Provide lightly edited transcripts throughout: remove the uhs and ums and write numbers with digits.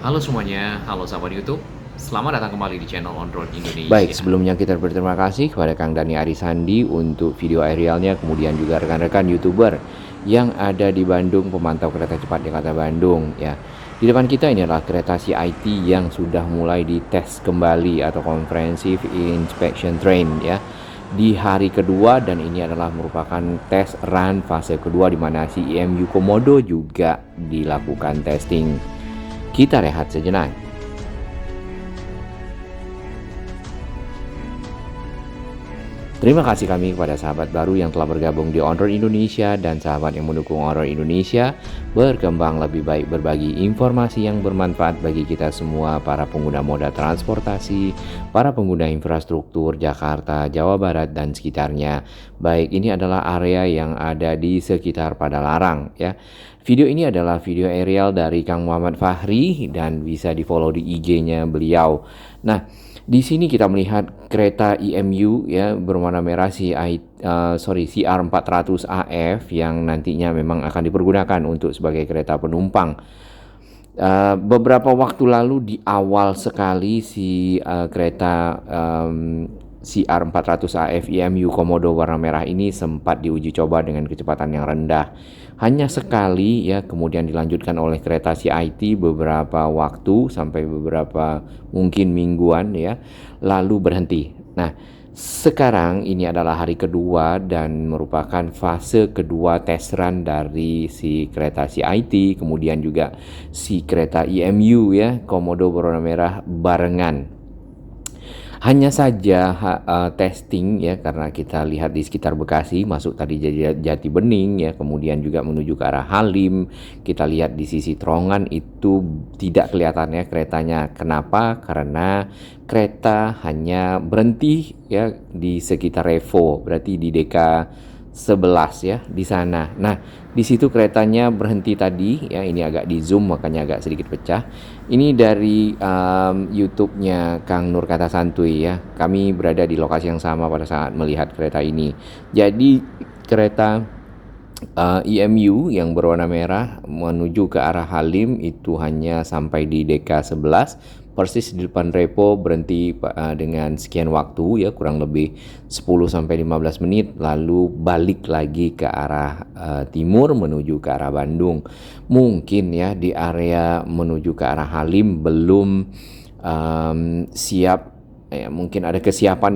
Halo semuanya, halo sahabat YouTube. Selamat datang kembali di channel On Road Baik, Indonesia. sebelumnya kita berterima kasih kepada Kang Dani Arisandi untuk video aerialnya, kemudian juga rekan-rekan YouTuber yang ada di Bandung, pemantau kereta cepat Jakarta Bandung ya. Di depan kita ini adalah kereta CIT yang sudah mulai dites kembali atau Comprehensive Inspection Train ya. Di hari kedua, dan ini adalah merupakan tes run fase kedua di mana si IMU Komodo juga dilakukan testing. Kita rehat sejenak. Terima kasih kami kepada sahabat baru yang telah bergabung di On Road Indonesia dan sahabat yang mendukung On Road Indonesia berkembang lebih baik, berbagi informasi yang bermanfaat bagi kita semua, para pengguna moda transportasi, para pengguna infrastruktur Jakarta, Jawa Barat dan sekitarnya. Baik, ini adalah area yang ada di sekitar Padalarang ya. Video ini adalah video aerial dari Kang Muhammad Fahri dan bisa di-follow di IG-nya beliau. Nah, di sini kita melihat kereta IMU ya berwarna merah CR400AF yang nantinya memang akan dipergunakan untuk sebagai kereta penumpang. Beberapa waktu lalu di awal sekali si kereta CR400AF IMU Komodo warna merah ini sempat diuji coba dengan kecepatan yang rendah. Hanya sekali ya, kemudian dilanjutkan oleh kereta CIT beberapa waktu sampai beberapa mungkin mingguan ya, lalu berhenti. Nah, sekarang ini adalah hari kedua dan merupakan fase kedua tes run dari si kereta CIT, kemudian juga si kereta IMU ya, Komodo berwarna merah barengan. Hanya saja testing ya, karena kita lihat di sekitar Bekasi masuk tadi Jati Bening ya, kemudian juga menuju ke arah Halim. Kita lihat di sisi terowongan itu tidak kelihatannya keretanya. Kenapa? Karena kereta hanya berhenti ya di sekitar Revo, berarti di Deka 11 ya di sana. Nah, di situ keretanya berhenti tadi ya, ini agak di zoom makanya agak sedikit pecah. Ini dari YouTube-nya Kang Nur Kata Santuy ya. Kami berada di lokasi yang sama pada saat melihat kereta ini. Jadi kereta IMU yang berwarna merah menuju ke arah Halim itu hanya sampai di Deka 11, persis di depan Repo, berhenti dengan sekian waktu ya, kurang lebih 10 sampai 15 menit, lalu balik lagi ke arah timur menuju ke arah Bandung. Mungkin ya di area menuju ke arah Halim belum siap ya, mungkin ada kesiapan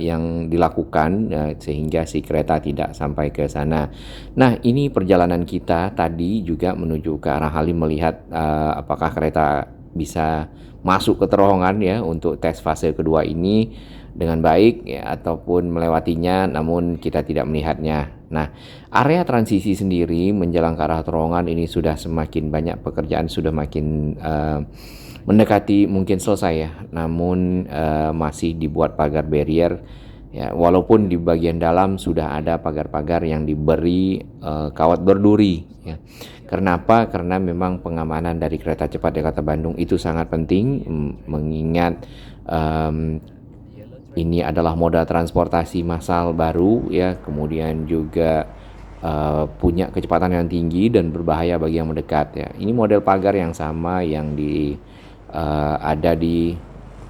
yang dilakukan sehingga si kereta tidak sampai ke sana. Nah, ini perjalanan kita tadi juga menuju ke arah Halim melihat apakah kereta bisa masuk ke terowongan ya untuk tes fase kedua ini dengan baik ya, ataupun melewatinya namun kita tidak melihatnya. Nah, area transisi sendiri menjelang ke arah terowongan ini sudah semakin banyak pekerjaan, sudah makin mendekati mungkin selesai ya, namun masih dibuat pagar barrier ya, walaupun di bagian dalam sudah ada pagar-pagar yang diberi kawat berduri ya. Kenapa? Karena memang pengamanan dari kereta cepat Jakarta Bandung itu sangat penting, mengingat ini adalah moda transportasi massal baru ya, kemudian juga punya kecepatan yang tinggi dan berbahaya bagi yang mendekat ya. Ini model pagar yang sama yang ada di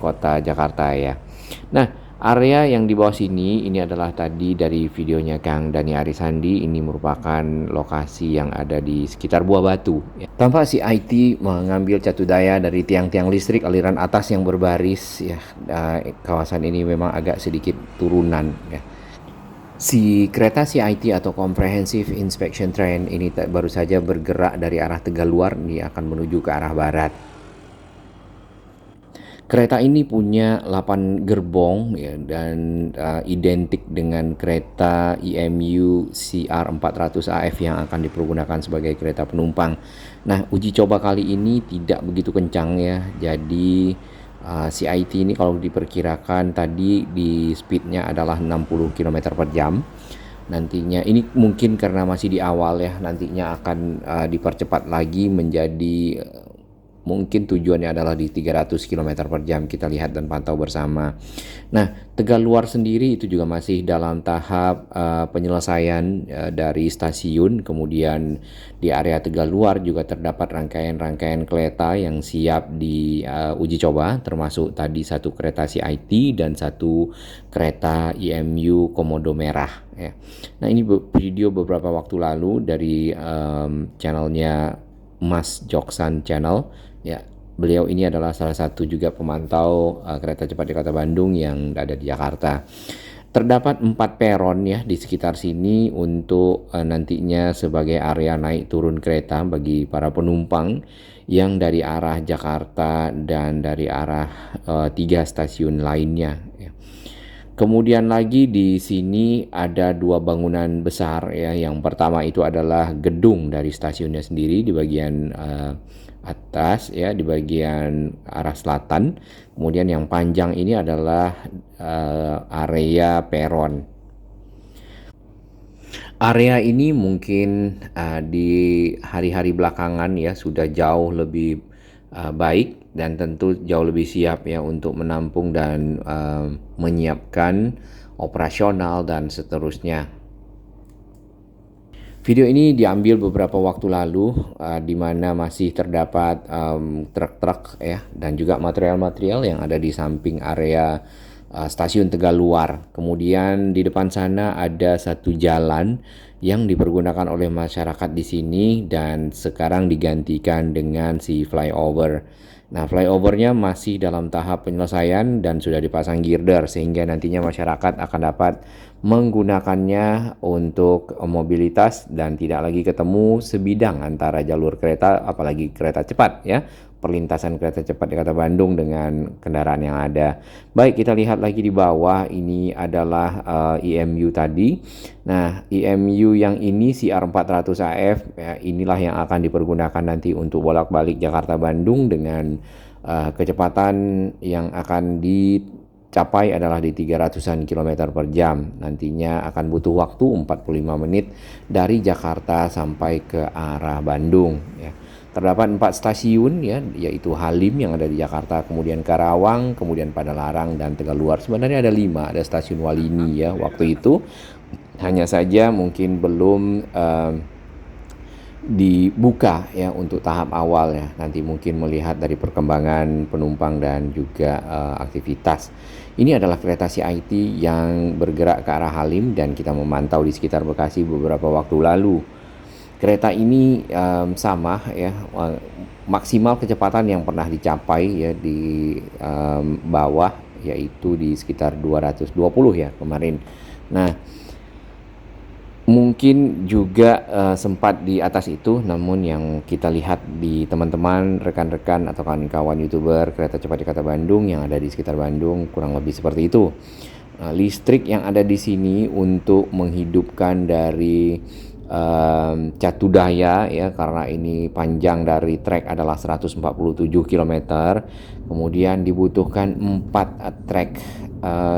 kota Jakarta ya. Nah, area yang di bawah sini ini adalah tadi dari videonya Kang Dani Arisandi. Ini merupakan lokasi yang ada di sekitar Buah Batu ya. Tampak si IT mengambil catu daya dari tiang-tiang listrik aliran atas yang berbaris ya. Kawasan ini memang agak sedikit turunan ya. Si kereta CIT atau Comprehensive Inspection Train ini baru saja bergerak dari arah Tegaluar, ini akan menuju ke arah barat. Kereta ini punya 8 gerbong ya, dan identik dengan kereta IMU CR400AF yang akan dipergunakan sebagai kereta penumpang. Nah, uji coba kali ini tidak begitu kencang ya. Jadi CIT ini kalau diperkirakan tadi di speednya adalah 60 km per jam. Nantinya ini mungkin karena masih di awal ya, nantinya akan dipercepat lagi menjadi mungkin tujuannya adalah di 300 km per jam, kita lihat dan pantau bersama. Nah, Tegaluar sendiri itu juga masih dalam tahap penyelesaian dari stasiun. Kemudian di area Tegaluar juga terdapat rangkaian-rangkaian kereta yang siap di uji coba, termasuk tadi satu kereta CIT dan satu kereta IMU Komodo Merah ya. Nah, ini video beberapa waktu lalu dari channelnya Mas Joksan Channel ya. Beliau ini adalah salah satu juga pemantau kereta cepat di Kota Bandung yang ada di Jakarta. Terdapat 4 peron ya di sekitar sini untuk nantinya sebagai area naik turun kereta bagi para penumpang yang dari arah Jakarta dan dari arah 3 stasiun lainnya ya. Kemudian lagi di sini ada 2 bangunan besar ya. Yang pertama itu adalah gedung dari stasiunnya sendiri di bagian atas ya, di bagian arah selatan. Kemudian yang panjang ini adalah area peron. Area ini mungkin di hari-hari belakangan ya sudah jauh lebih baik dan tentu jauh lebih siap ya untuk menampung dan menyiapkan operasional dan seterusnya. Video ini diambil beberapa waktu lalu di mana masih terdapat truk-truk ya dan juga material-material yang ada di samping area stasiun Tegaluar. Kemudian di depan sana ada satu jalan yang dipergunakan oleh masyarakat di sini dan sekarang digantikan dengan si flyover. Nah, flyovernya masih dalam tahap penyelesaian dan sudah dipasang girder sehingga nantinya masyarakat akan dapat menggunakannya untuk mobilitas dan tidak lagi ketemu sebidang antara jalur kereta apalagi kereta cepat ya. Perlintasan kereta cepat di Kota Bandung dengan kendaraan yang ada. Baik, kita lihat lagi di bawah, ini adalah IMU tadi. Nah, IMU yang ini CR400AF ya, inilah yang akan dipergunakan nanti untuk bolak-balik Jakarta-Bandung dengan kecepatan yang akan dicapai adalah di 300-an km per jam. Nantinya akan butuh waktu 45 menit dari Jakarta sampai ke arah Bandung ya. Terdapat 4 stasiun ya, yaitu Halim yang ada di Jakarta, kemudian Karawang, kemudian Padalarang dan Tegaluar. Sebenarnya ada 5, ada stasiun Walini ya waktu itu. Hanya saja mungkin belum dibuka ya untuk tahap awal ya. Nanti mungkin melihat dari perkembangan penumpang dan juga aktivitas. Ini adalah kereta CIT yang bergerak ke arah Halim dan kita memantau di sekitar Bekasi beberapa waktu lalu. Kereta ini sama ya, maksimal kecepatan yang pernah dicapai ya di bawah yaitu di sekitar 220 ya kemarin. Nah, mungkin juga sempat di atas itu, namun yang kita lihat di teman-teman, rekan-rekan atau kawan-kawan YouTuber kereta cepat di Kota Bandung yang ada di sekitar Bandung kurang lebih seperti itu. Listrik yang ada di sini untuk menghidupkan dari Catu Daya ya, karena ini panjang dari trek adalah 147 km. Kemudian dibutuhkan 4 track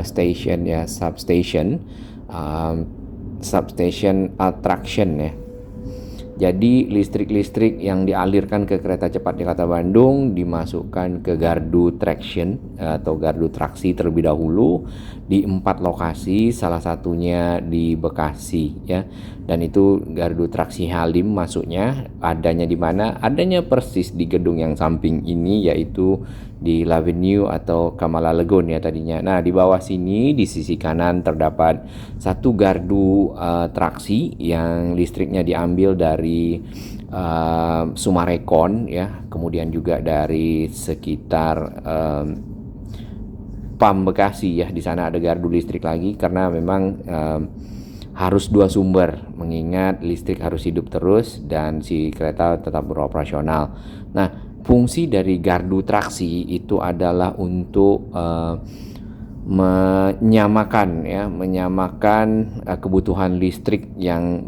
station ya, substation attraction ya. Jadi listrik-listrik yang dialirkan ke kereta cepat di Kota Bandung dimasukkan ke gardu traction atau gardu traksi terlebih dahulu di 4 lokasi, salah satunya di Bekasi ya. Dan itu gardu traksi Halim masuknya adanya di mana? Adanya persis di gedung yang samping ini, yaitu di Lavenue atau Kamala Legon ya tadinya. Nah, di bawah sini di sisi kanan terdapat satu gardu traksi yang listriknya diambil dari Sumarekon ya, kemudian juga dari sekitar PAM Bekasi ya. Di sana ada gardu listrik lagi karena memang harus 2 sumber, mengingat listrik harus hidup terus dan si kereta tetap beroperasional. Nah, fungsi dari gardu traksi itu adalah untuk menyamakan kebutuhan listrik yang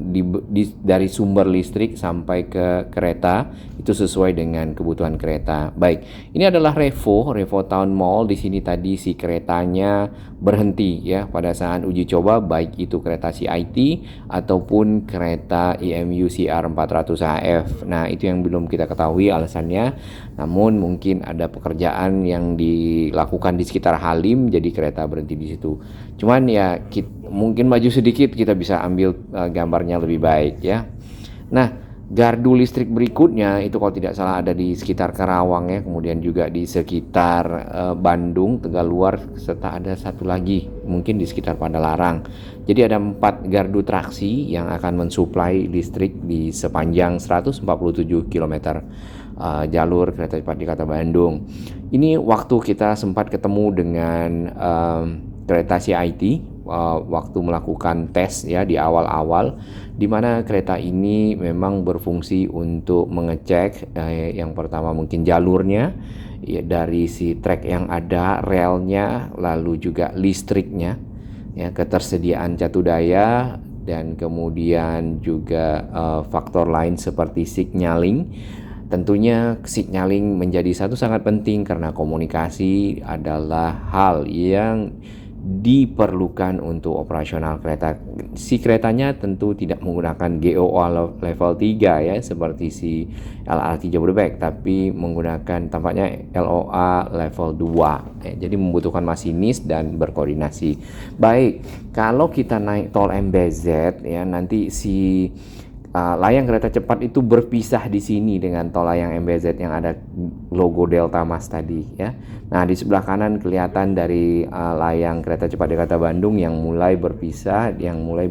dari sumber listrik sampai ke kereta itu sesuai dengan kebutuhan kereta. Baik, ini adalah Revo Town Mall. Di sini tadi si keretanya berhenti ya pada saat uji coba, baik itu kereta CIT ataupun kereta IMU CR 400 HF. Nah, itu yang belum kita ketahui alasannya. Namun mungkin ada pekerjaan yang dilakukan di sekitar Halim, jadi kereta berhenti di situ. Cuman ya mungkin maju sedikit kita bisa ambil gambarnya lebih baik ya. Nah, gardu listrik berikutnya itu kalau tidak salah ada di sekitar Karawang ya, kemudian juga di sekitar Bandung, Tegaluar, serta ada satu lagi mungkin di sekitar Padalarang. Jadi ada 4 gardu traksi yang akan mensuplai listrik di sepanjang 147 km jalur kereta cepat di Kota Bandung. Ini waktu kita sempat ketemu dengan kereta CIT waktu melakukan tes ya di awal-awal, di mana kereta ini memang berfungsi untuk mengecek yang pertama mungkin jalurnya ya, dari si trek yang ada, relnya, lalu juga listriknya ya, ketersediaan catu daya, dan kemudian juga faktor lain seperti signaling. Tentunya signaling menjadi satu sangat penting karena komunikasi adalah hal yang diperlukan untuk operasional kereta. Si keretanya tentu tidak menggunakan GOA level 3 ya seperti si LRT Jabodebek, tapi menggunakan tampaknya LOA level 2 ya, jadi membutuhkan masinis dan berkoordinasi. Baik, kalau kita naik tol MBZ ya, nanti si layang kereta cepat itu berpisah di sini dengan tol layang MBZ yang ada logo Delta Mas tadi ya. Nah, di sebelah kanan kelihatan dari layang kereta cepat Jakarta Bandung yang mulai berpisah, yang mulai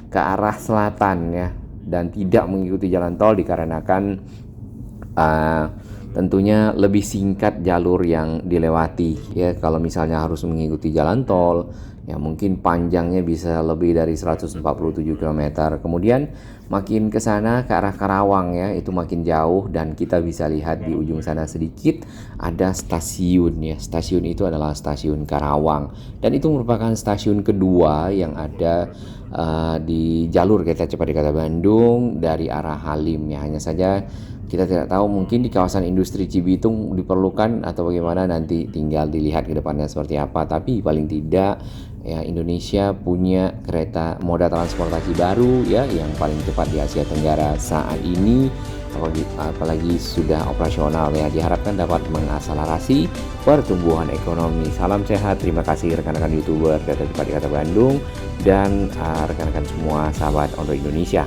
ke arah selatan ya, dan tidak mengikuti jalan tol dikarenakan tentunya lebih singkat jalur yang dilewati ya. Kalau misalnya harus mengikuti jalan tol ya, mungkin panjangnya bisa lebih dari 147 km. Kemudian makin ke sana ke arah Karawang ya, itu makin jauh, dan kita bisa lihat di ujung sana sedikit ada stasiun ya. Stasiun itu adalah stasiun Karawang, dan itu merupakan stasiun kedua yang ada di jalur kereta cepat di Kota Bandung dari arah Halim ya. Hanya saja kita tidak tahu, mungkin di kawasan industri Cibitung diperlukan atau bagaimana, nanti tinggal dilihat ke depannya seperti apa. Tapi paling tidak ya, Indonesia punya kereta moda transportasi baru ya, yang paling cepat di Asia Tenggara saat ini, apalagi sudah operasional ya. Diharapkan dapat mengakselerasi pertumbuhan ekonomi. Salam sehat, terima kasih rekan-rekan YouTuber kereta cepat di Kota Bandung dan rekan-rekan semua sahabat Ondo Indonesia.